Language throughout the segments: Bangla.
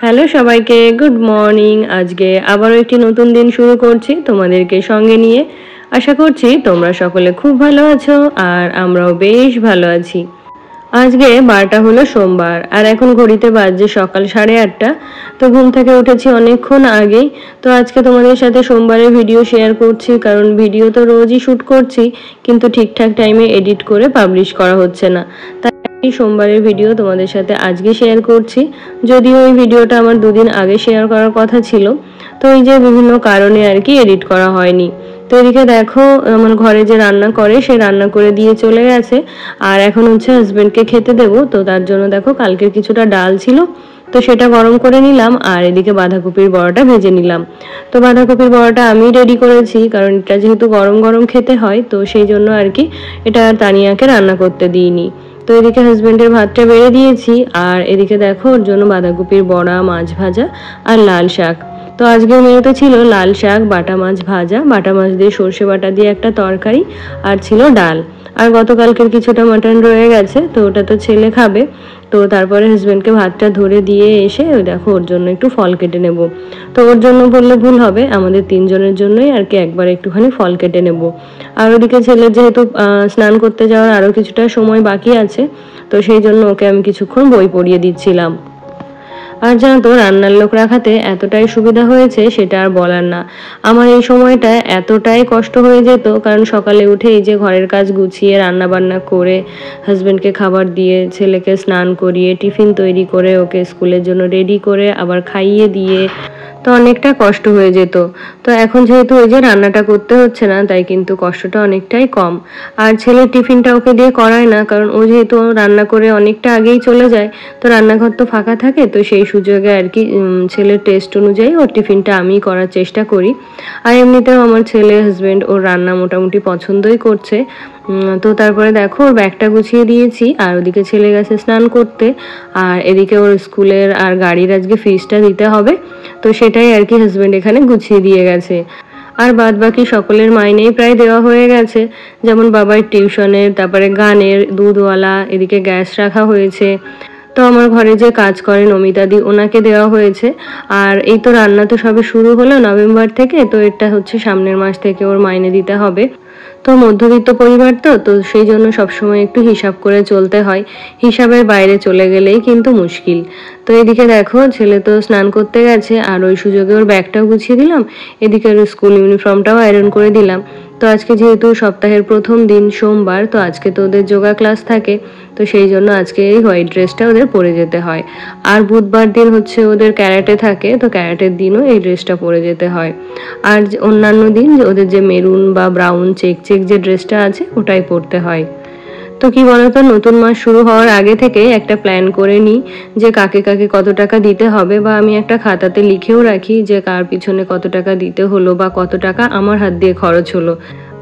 হ্যালো সবাইকে, গুড মর্নিং। আজকে আবারও একটি নতুন দিন শুরু করছি তোমাদেরকে সঙ্গে নিয়ে। আশা করছি তোমরা সকলে খুব ভালো আছো আর আমরাও বেশ ভালো আছি। আজকে বারটা হলো সোমবার আর এখন ঘড়িতে বাজছে সকাল 8:30। তো ঘুম থেকে উঠেছি অনেকক্ষণ আগেই। তো আজকে তোমাদের সাথে সোমবারের ভিডিও শেয়ার করছি, কারণ ভিডিও তো রোজই শ্যুট করছি কিন্তু ঠিকঠাক টাইমে এডিট করে পাবলিশ করা হচ্ছে না। তাই সোমবারের ভিডিও তোমাদের সাথে আজকে শেয়ার করছি, যদিও এই ভিডিওটা আমার 2 দিন আগে শেয়ার করার কথা ছিল। তো এই যে বিভিন্ন কারণে আর কি এডিট করা হয়নি। তো এদিকে দেখো আমার ঘরে যে রান্না করে সে রান্না করে দিয়ে চলে গেছে, আর এখন হচ্ছে হাজবেন্ডকে খেতে দেবো। তো তার জন্য দেখো কালকের কিছুটা ডাল ছিল, তো সেটা গরম করে নিলাম, আর এদিকে বাঁধাকপির বড়াটা ভেজে নিলাম। তো বাঁধাকপির বড়াটা আমি রেডি করেছি, কারণ এটা যেহেতু গরম গরম খেতে হয়, তো সেই জন্য আর কি এটা তানিয়াকে রান্না করতে দিইনি। তো এদিকে হাজবেন্ডের ভাতটা বেড়ে দিয়েছি, আর এদিকে দেখো ওর জন্য বাঁধাকপির বড়া, মাছ ভাজা আর লাল শাক। তো আজকের মেনুতে ছিল লাল শাক, বাটা মাছ ভাজা, বাটা মাছ দিয়ে সর্ষে বাটা দিয়ে একটা তরকারি, আর ছিল ডাল। আর গতকালকের কিছুটা মাটন রয়ে গেছে, তো ওটা তো ছেলে খাবে। তো তারপরে হাজবেন্ডকে ভাতটা ধরে দিয়ে এসে ওই দেখো ওর জন্য একটু ফল কেটে নেব। তো ওর জন্য বললে ভুল হবে, আমাদের 3জনের জন্যই আর কি একবার একটুখানি ফল কেটে নেব। আর ওদিকে ছেলের যেহেতু স্নান করতে যাওয়ার আরও কিছুটা সময় বাকি আছে, তো সেই জন্য ওকে আমি কিছুক্ষণ বই পড়িয়ে দিচ্ছিলাম। আর জানো তো, রান্নার লোক রাখাতে এতটাই সুবিধা হয়েছে সেটা আর বলার না। আমার এই সময়টা এতটাই কষ্ট হয়ে যেত, কারণ সকালে উঠে এই যে ঘরের কাজ গুছিয়ে রান্না বান্না করে হাজবেন্ডকে খাবার দিয়ে ছেলেকে স্নান করিয়ে টিফিন তৈরি করে ওকে স্কুলের জন্য রেডি করে আবার খাইয়ে দিয়ে তো অনেকটা কষ্ট হয়ে যেত। তো এখন যেহেতু ওই যে রান্নাটা করতে হচ্ছে না, তাই কিন্তু কষ্টটা অনেকটাই কম। আর ছেলের টিফিনটা ওকে দিয়ে করায় না, কারণ ও যেহেতু রান্না করে অনেকটা আগেই চলে যায়, তো রান্নাঘর তো ফাঁকা থাকে, তো সেই সুযোগে আর কি ছেলের টেস্ট অনুযায়ী ওর টিফিনটা আমি করার চেষ্টা করি। আর এমনিতেও আমার ছেলে হাজবেন্ড ওর রান্না মোটামুটি পছন্দই করছে। তো তারপরে দেখো ওর ব্যাগটা গুছিয়ে দিয়েছি, আর ওদিকে ছেলে গেছে স্নান করতে, আর এদিকে ওর স্কুলের আর গাড়ির আজকে ফিসটা দিতে হবে, তো সেটাই আর কি হাজবেন্ড এখানে গুছিয়ে দিয়ে গেছে। আর বাদ বাকি সকলের মাইনেই প্রায় দেওয়া হয়ে গেছে, যেমন বাবার টিউশনের, তারপরে গানের, দুধওয়ালা, এদিকে গ্যাস রাখা হয়েছে। তো আমার ঘরে যে কাজ করেন অমিতাদি, ওনাকে দেওয়া হয়েছে। আর এই তো রান্না তো সবে শুরু হলো নভেম্বর থেকে, তো এটা হচ্ছে সামনের মাস থেকে ওর মাইনে দিতে হবে। তো মধ্যবিত্ত পরিবার তো সেই জন্য সবসময় একটু হিসাব করে চলতে হয়, হিসাবের বাইরে চলে গেলেই কিন্তু মুশকিল। তো এদিকে দেখো ছেলে তো স্নান করতে গেছে, আর ওই সুযোগে ওর ব্যাগটাও গুছিয়ে দিলাম, এদিকে ওর স্কুল ইউনিফর্মটাও আয়রন করে দিলাম। তো আজকে যেহেতু সপ্তাহের প্রথম দিন সোমবার, তো আজকে তো ওদের যোগা ক্লাস থাকে, তো সেই জন্য আজকে এই হোয়াইট ড্রেসটা ওদের পরে যেতে হয়। আর বুধবার দিন হচ্ছে ওদের ক্যারাটে থাকে, তো ক্যারাটের দিনও এই ড্রেসটা পরে যেতে হয়। আর অন্যান্য দিন ওদের যে মেরুন বা ব্রাউন চেক চেক যে ড্রেসটা আছে ওটাই পরতে হয়। তো কি বলতো, নতুন মাস শুরু হওয়ার আগে থেকে একটা প্ল্যান করে নিই যে কাকে কাকে কত টাকা দিতে হবে, বা আমি একটা খাতাতে লিখেও রাখি যে কার পিছনে কত টাকা দিতে হলো বা কত টাকা আমার হাত দিয়ে খরচ হলো।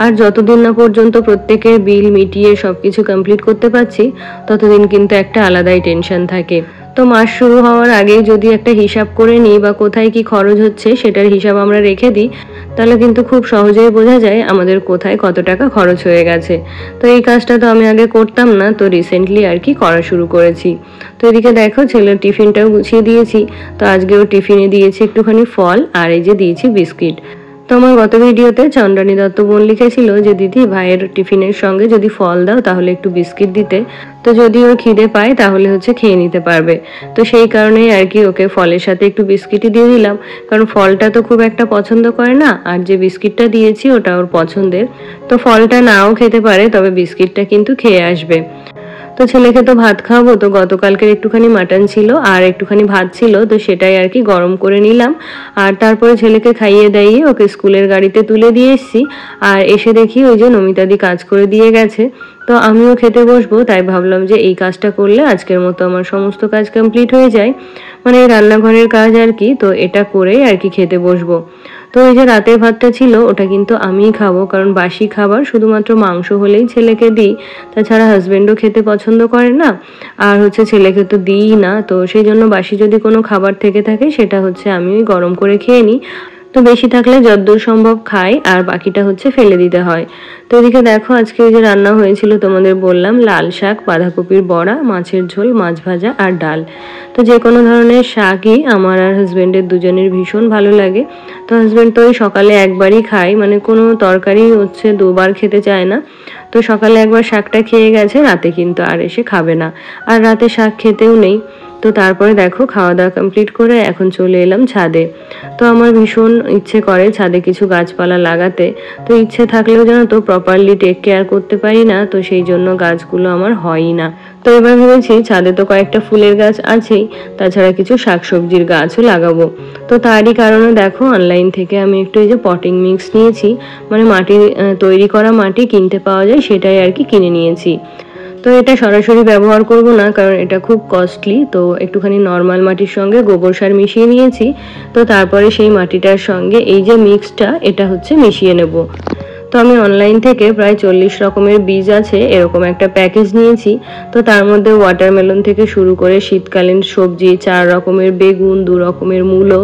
আর যতদিন না পর্যন্ত প্রত্যেকের বিল মিটিয়ে সবকিছু কমপ্লিট করতে পারছি, ততদিন কিন্তু একটা আলাদাই টেনশন থাকে। তো মাস শুরু হওয়ার আগেই যদি একটা হিসাব করে নিই বা কোথায় কি খরচ হচ্ছে সেটার হিসাব আমরা রেখে দিই, তাহলে কিন্তু খুব সহজেই বোঝা যায় আমাদের কোথায় কত টাকা খরচ হয়ে গেছে। তো এই কাজটা তো আমি আগে করতাম না, তো রিসেন্টলি আর কি করা শুরু করেছি। তো এদিকে দেখো ছেলের টিফিনটাও গুছিয়ে দিয়েছি। তো আজকেও টিফিনে দিয়েছি একটুখানি ফল, আর এই যে দিয়েছি বিস্কিট। তো আমার গত ভিডিওতে চন্দ্রানী দত্ত বোন লিখেছিল যে দিদি ভাইয়ের টিফিনের সঙ্গে যদি ফল দাও তাহলে একটু বিস্কিট দিতে, তো যদি ওর খিদে পায় তাহলে হচ্ছে খেয়ে নিতে পারবে। তো সেই কারণেই আর কি ওকে ফলের সাথে একটু বিস্কিটই দিয়ে দিলাম, কারণ ফলটা তো খুব একটা পছন্দ করে না, আর যে বিস্কিটটা দিয়েছি ওটা ওর পছন্দের। তো ফলটা নাও খেতে পারে, তবে বিস্কিটটা কিন্তু খেয়ে আসবে। তো ছেলেকে তো ভাত খাওয়াবো, তো গতকালকের একটুখানি মাটন ছিল আর একটুখানি ভাত ছিল, তো সেটাই আর কি গরম করে নিলাম। আর তারপরে ছেলেকে খাইয়ে দাইয়ে ওকে স্কুলের গাড়িতে তুলে দিয়ে এসেছি। আর এসে দেখি ওই যে নমিতাদি কাজ করে দিয়ে গেছে, তো আমিও খেতে বসবো। তাই ভাবলাম যে এই কাজটা করলে আজকের মতো আমার সমস্ত কাজ কমপ্লিট হয়ে যায়, মানে এই রান্নাঘরের কাজ আর কি। তো এটা করেই আর কি খেতে বসবো। তো এই যে রাতের ভাতটা ছিল ওটা কিন্তু আমিই খাবো, কারণ বাসি খাবার শুধুমাত্র মাংস হলেই ছেলেকে দিই, তাছাড়া হাজবেন্ডও খেতে পছন্দ করে না, আর হচ্ছে ছেলেকে তো দিই না। তো সেই জন্য বাসি যদি কোনো খাবার থেকে থাকে সেটা হচ্ছে আমি গরম করে খেয়ে নিই। তো বেশি থাকলে যতদূর সম্ভব খাই, আর বাকিটা হচ্ছে ফেলে দিতে হয়। তো এদিকে দেখো আজকে ওই যে রান্না হয়েছিল তোমাদের বললাম, লাল শাক, বাঁধাকপির বড়া, মাছের ঝোল, মাছ ভাজা আর ডাল। তো যে কোনো ধরনের শাকই আমার আর হাজবেন্ডের দুজনের ভীষণ ভালো লাগে। তো হাজবেন্ড তো ওই সকালে একবারই খায়, মানে কোনো তরকারি হচ্ছে দুবার খেতে চায় না। তো সকালে একবার শাকটা খেয়ে গেছে, রাতে কিন্তু আর এসে খাবে না, আর রাতে শাক খেতেও নেই। তো তারপরে দেখো খাওয়া দাওয়া কমপ্লিট করে এখন চলে এলাম ছাদে। তো আমার ভীষণ ইচ্ছে করে ছাদে কিছু গাছপালা লাগাতে, তো ইচ্ছে থাকলেও জানো তো প্রপারলি টেক কেয়ার করতে পারি না, তো সেই জন্য গাছগুলো আমার হয়ই না। তো এবার ভেবেছি ছাদে তো কয়েকটা ফুলের গাছ আছেই, তাছাড়া কিছু শাকসবজির গাছও লাগাবো। তো তারই কারণে দেখো অনলাইন থেকে আমি একটু এই যে পটিং মিক্স নিয়েছি, মানে মাটি তৈরি করা মাটি কিনতে পাওয়া যায়, সেটাই আর কি কিনে নিয়েছি। তো এটা সরাসরি ব্যবহার করব না, কারণ এটা খুব কস্টলি। তো একটুখানি নর্মাল মাটির সঙ্গে গোবর সার মিশিয়ে নিয়েছি। তো তারপরে সেই মাটিটার সঙ্গে এই যে মিক্সটা এটা হচ্ছে মিশিয়ে নেব। তো আমি অনলাইন থেকে প্রায় 40 রকমের বীজ আছে এরকম একটা প্যাকেজ নিয়েছি। তো তার মধ্যে ওয়াটারমেলন থেকে শুরু করে শীতকালীন সবজি, 4 রকমের বেগুন, 2 রকমের মূলো,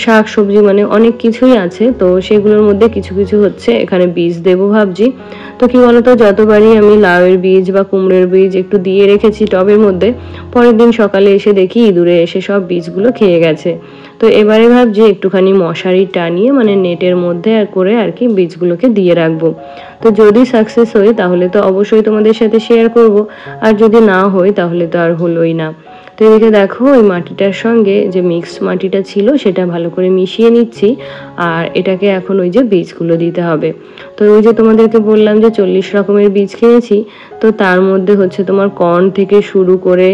শাক সবজি, মানে অনেক কিছুই আছে। তো সেগুলোর মধ্যে কিছু কিছু হচ্ছে এখানে বীজ দেবো ভাবছি। তো কি বলতো, যতবারই আমি লাউয়ের বীজ বা কুমড়োর বীজ একটু দিয়ে রেখেছি টবের মধ্যে, পরের দিন সকালে এসে দেখি ইঁদুরে এসে সব বীজগুলো খেয়ে গেছে। তো এবারে ভাবছি একটুখানি মশারি টানিয়ে, মানে নেটের মধ্যে করে আর কি বীজগুলোকে দিয়ে রাখবো। তো যদি সাকসেস হই তাহলে তো অবশ্যই তোমাদের সাথে শেয়ার করব, আর যদি না হয় তাহলে তো আর হলোই না। তো এদিকে দেখো ওই মাটিটার সঙ্গে যে মিক্সড মাটিটা ছিল সেটা ভালো করে মিশিয়ে নিচ্ছি, আর এটাকে এখন ওই যে বীজগুলো দিতে হবে। তো ওই যে তোমাদেরকে বললাম যে 40 রকমের বীজ কিনেছি, তো তার মধ্যে হচ্ছে তোমার কর্ন থেকে শুরু করে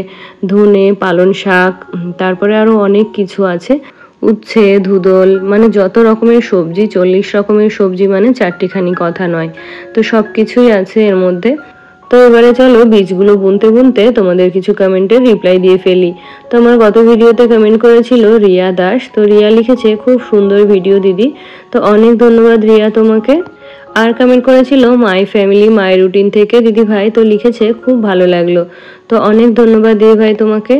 ধনে, পালং শাক, তারপরে আরও অনেক কিছু আছে, উচ্ছে, ধুদল, মানে যত রকমের সবজি, 40 রকমের সবজি মানে চারটিখানি কথা নয়। তো সব কিছুই আছে এর মধ্যে। তো এবারে চলো বীজগুলো বুনতে বুনতে তোমাদের কিছু কমেন্টের রিপ্লাই দিয়ে ফেলি। তো আমার গত ভিডিওতে কমেন্ট করেছিল রিয়া দাস। তো রিয়া লিখেছে খুব সুন্দর ভিডিও দিদি। তো অনেক ধন্যবাদ রিয়া তোমাকে। আর কমেন্ট করেছিল মাই ফ্যামিলি মাই রুটিন থেকে দিদি ভাই, তো লিখেছে খুব ভালো লাগলো। তো অনেক ধন্যবাদ দিদি ভাই তোমাকে।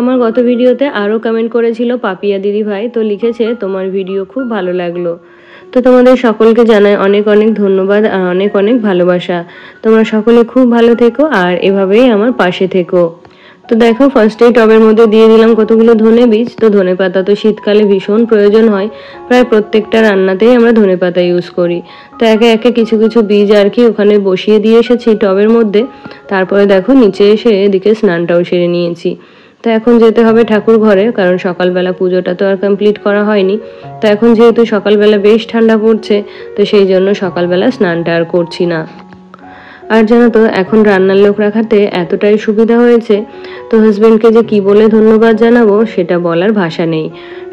আমার গত ভিডিওতে আরও কমেন্ট করেছিল পাপিয়া দিদি ভাই, তো লিখেছে তোমার ভিডিও খুব ভালো লাগলো। তো তোমাদের সকলকে জানাই অনেক অনেক ধন্যবাদ আর অনেক অনেক ভালোবাসা। তোমরা সকলে খুব ভালো থেকো আর এভাবেই আমার পাশে থেকো। তো দেখো ফার্স্টেই টবের মধ্যে দিয়ে দিলাম কতগুলো ধনে বীজ। তো ধনে পাতা তো শীতকালে ভীষণ প্রয়োজন হয়, প্রায় প্রত্যেকটা রান্নাতেই আমরা ধনে পাতা ইউজ করি। তো একে একে কিছু কিছু বীজ আর কি ওখানে বসিয়ে দিয়ে এসেছি টবের মধ্যে। তারপরে দেখো নিচে এসে এদিকে স্নানটাও সেরে নিয়েছি। তো এখন যেতে হবে ঠাকুর ঘরে, কারণ সকালবেলা পুজোটা তো আর কমপ্লিট করা হয়নি। তো এখন যেহেতু সকালবেলা বেশ ঠান্ডা পড়ছে, তো সেই জন্য সকালবেলা স্নানটা আর করছি না। আর জানো তো এখন রান্নার লোক রাখাতে এতটাই সুবিধা হয়েছে, তো হাজবেন্ডকে যে কি বলে ধন্যবাদ জানাবো সেটা বলার ভাষা নেই।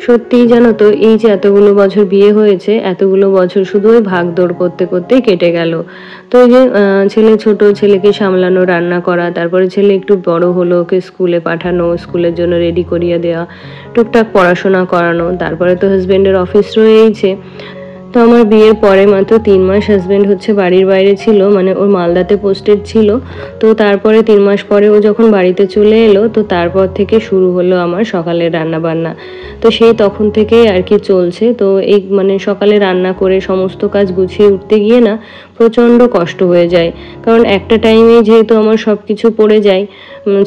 সত্যিই জানো তো এই যে এতগুলো বছর বিয়ে হয়েছে, এতগুলো বছর শুধু ওই ভাগদৌড় করতে করতেই কেটে গেল। তো এই যে ছেলে ছোট, ছেলেকে সামলানো, রান্না করা, তারপরে ছেলে একটু বড় হলো, ওকে স্কুলে পাঠানো, স্কুলের জন্য রেডি করিয়ে দেওয়া, টুকটাক পড়াশোনা করানো, তারপরে তো হাজবেন্ডের অফিস রয়েইছে। তো আমার বিয়ের পরে মাত্র 3 মাস হাজবেন্ড হচ্ছে বাড়ির বাইরে ছিল, মানে ওর মালদাতে পোস্টেড ছিল। তো তারপরে 3 মাস পরে ও যখন বাড়িতে চলে এলো, তো তারপর থেকে শুরু হলো আমার সকালের রান্না বান্না। তো সেই তখন থেকেই আর কি চলছে। তো এই মানে সকালে রান্না করে সমস্ত কাজ গুছিয়ে উঠতে গিয়ে না প্রচণ্ড কষ্ট হয়ে যায়, কারণ একটা টাইমেই যেহেতু আমার সব কিছু পড়ে যায়,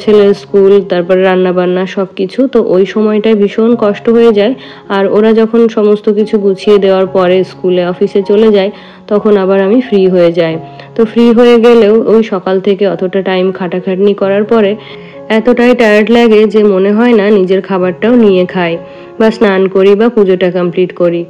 ছেলের স্কুল, তারপরে রান্না বান্না সব কিছু, তো ওই সময়টায় ভীষণ কষ্ট হয়ে যায়। আর ওরা যখন সমস্ত কিছু গুছিয়ে দেওয়ার পরে স্কুলে অফিসে চলে যায়, তখন আবার আমি ফ্রি হয়ে যাই। তো ফ্রি হয়ে গেলেও ওই সকাল থেকে অতটা টাইম খাটাখাটনি করার পরে এতটাই টায়ার্ড লাগে যে মনে হয় না নিজের খাবারটাও নিয়ে খাই বা স্নান করি বা পুজোটা কমপ্লিট করি।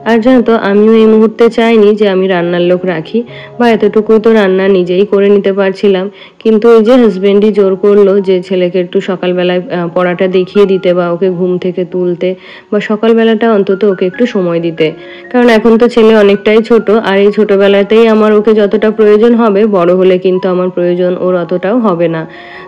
আর জানো তো আমিও এই মুহূর্তে চাইনি যে আমি রান্নার লোক রাখি, বা এতটুকুই তো রান্না নিজেই করে নিতে পারছিলাম। কিন্তু ওই যে হাজবেন্ডই জোর করলো যে ছেলেকে একটু সকালবেলায় পড়াটা দেখিয়ে দিতে, বা ওকে ঘুম থেকে তুলতে, বা সকালবেলাটা অন্তত ওকে একটু সময় দিতে। কারণ এখন তো ছেলে অনেকটাই ছোট, আর এই ছোটবেলাতেই আমার ওকে যতটা প্রয়োজন হবে, বড় হলে কিন্তু আমার প্রয়োজন ওর অতটাও হবে না।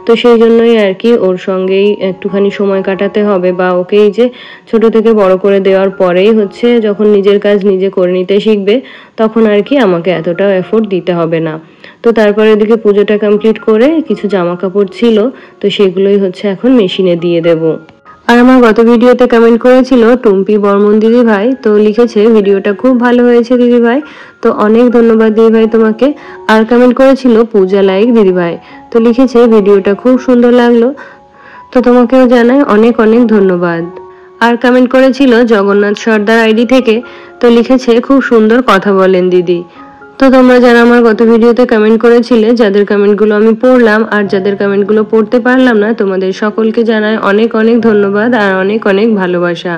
তো সেই জন্যই আর কি ওর সঙ্গেই একটুখানি সময় কাটাতে হবে, বা ওকে এই যে ছোট থেকে বড় করে দেওয়ার পরেই হচ্ছে যখন নিজের কাজ নিজে করে নিতে শিখবে, তখন আর কি আমাকে এতটাও এফোর্ট দিতে হবে না। তো তারপরে এদিকে পুজোটা কমপ্লিট করে কিছু জামা কাপড় ছিল, তো সেগুলোই হচ্ছে এখন মেশিনে দিয়ে দেব। আর আমার গত ভিডিওতে কমেন্ট করেছিল টুম্পি বর্মন দিদি ভাই, তো লিখেছে ভিডিওটা খুব ভালো হয়েছে দিদি ভাই, তো অনেক ধন্যবাদ দিদি ভাই তোমাকে। আর কমেন্ট করেছিল পূজা লাইক দিদি ভাই, তো লিখেছে ভিডিওটা খুব সুন্দর লাগলো, তো তোমাকেও জানাই অনেক অনেক ধন্যবাদ। আর কমেন্ট করেছিল জগন্নাথ সর্দার আইডি থেকে, তো লিখেছে খুব সুন্দর কথা বলেন দিদি। তো তোমরা যারা আমার গত ভিডিওতে কমেন্ট করেছিলে, যাদের কমেন্টগুলো আমি পড়লাম আর যাদের কমেন্টগুলো পড়তে পারলাম না, তোমাদের সকলকে জানাই অনেক অনেক ধন্যবাদ আর অনেক অনেক ভালোবাসা।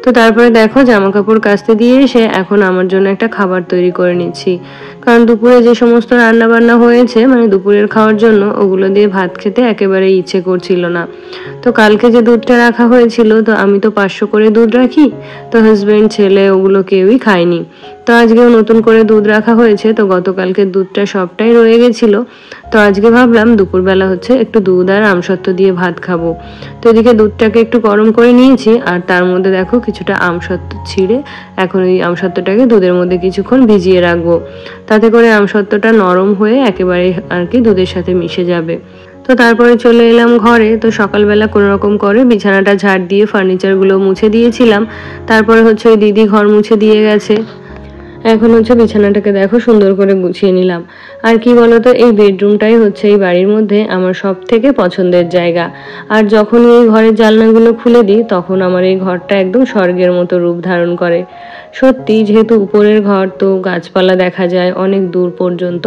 তো তারপরে দেখো জামা কাপড় কাচতে দিয়ে এসে এখন আমার জন্য একটা খাবার তৈরি করে নিচ্ছি, কারণ দুপুরে যে সমস্ত রান্না বান্না হয়েছে মানে দুপুরের খাওয়ার জন্য, ওগুলো দিয়ে ভাত খেতে একেবারে ইচ্ছে করছিল না। তো কালকে যে দুধটা রাখা হয়েছিল, তো আমি তো 500 করে দুধ রাখি, তো হাজবেন্ড ছেলে ওগুলো কেউই খায়নি। তো আজকেও নতুন করে দুধ রাখা হয়েছে, তো গতকালকে দুধটা সবটাই রয়ে গেছিল। তো আজকে ভাবলাম দুপুরবেলা হচ্ছে একটু দুধ আর আমসত্ত্ব দিয়ে ভাত খাবো। তো এদিকে দুধটাকে একটু গরম করে নিয়েছি, আর তার মধ্যে দেখো কিছুটা আমসত্ত্ব ছিঁড়ে এখন ওই আমসত্ত্বটাকে দুধের মধ্যে কিছুক্ষণ ভিজিয়ে রাখবো, তাতে করে আমসত্ত্বটা নরম হয়ে একেবারে আর কি দুধের সাথে মিশে যাবে। তো তারপরে চলে এলাম ঘরে। তো সকালবেলা কোনো রকম করে বিছানাটা ঝাড় দিয়ে ফার্নিচারগুলো মুছে দিয়েছিলাম, তারপরে হচ্ছে ওই দিদি ঘর মুছে দিয়ে গেছে। এখন হচ্ছে বিছানাটাকে দেখো সুন্দর করে গুছিয়ে নিলাম। আর কি বলতো, এই বেডরুমটাই হচ্ছে এই বাড়ির মধ্যে আমার সব থেকে পছন্দের জায়গা। আর যখনই এই ঘরের জানলাগুলো খুলে দিই, তখন আমার এই ঘরটা একদম স্বর্গের মতো রূপ ধারণ করে। সত্যি, যেহেতু উপরের ঘর, তো গাছপালা দেখা যায় অনেক দূর পর্যন্ত,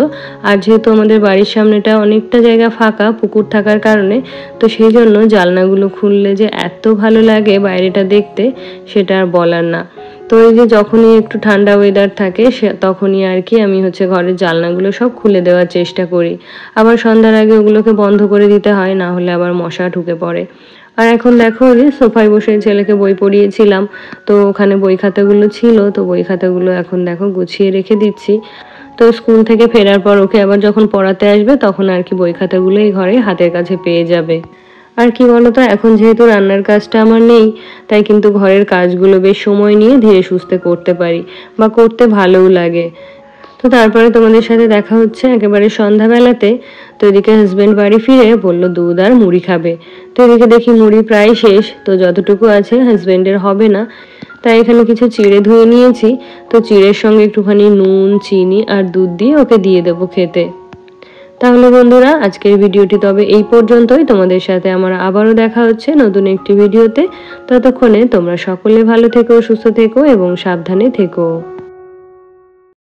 আর যেহেতু আমাদের বাড়ির সামনেটা অনেকটা জায়গা ফাঁকা পুকুর থাকার কারণে, তো সেই জন্য জানলাগুলো খুললে যে এত ভালো লাগে বাইরেটা দেখতে, সেটা আর বলার না। তো এই যে যখনই একটু ঠান্ডা ওয়েদার থাকে তখনই আর কি আমি হচ্ছে ঘরের জানলাগুলো সব খুলে দেওয়ার চেষ্টা করি। আবার সন্ধ্যার আগে ওগুলোকে বন্ধ করে দিতে হয়, না হলে আবার মশা ঢুকে পড়ে। আর এখন দেখো যে সোফায় বসে ছেলেকে বই পড়িয়েছিলাম, তো ওখানে বই খাতাগুলো ছিল, তো বই খাতাগুলো এখন দেখো গুছিয়ে রেখে দিচ্ছি। তো স্কুল থেকে ফেরার পর ওকে আবার যখন পড়াতে আসবে, তখন আর কি বই খাতাগুলো এই ঘরে হাতের কাছে পেয়ে যাবে। আর কি বলতো, এখন যেহেতু রান্নার কাজটা আমার নেই, তাই কিন্তু ঘরের কাজগুলো বেশ সময় নিয়ে ধীরে সুস্থে করতে পারি, বা করতে ভালোও লাগে। তো তারপরে তোমাদের সাথে দেখা হচ্ছে একেবারে সন্ধ্যাবেলাতে। তো এদিকে হাজবেন্ড বাড়ি ফিরে বলল দুধ আর মুড়ি খাবে। তো এদিকে দেখি মুড়ি প্রায় শেষ, তো যতটুকু আছে হাজবেন্ডের হবে না, তাই এখানে কিছু চিড়ে ধুয়ে নিয়েছি। তো চিড়ের সঙ্গে একটুখানি নুন, চিনি আর দুধ দিয়ে ওকে দিয়ে দেবো খেতে। তাহলে বন্ধুরা, আজকের ভিডিওটি তবে এই পর্যন্তই। তোমাদের সাথে আমার আবারও দেখা হচ্ছে নতুন একটি ভিডিওতে। ততক্ষণে তোমরা সকলে ভালো থেকো, সুস্থ থেকো এবং সাবধানে থেকো।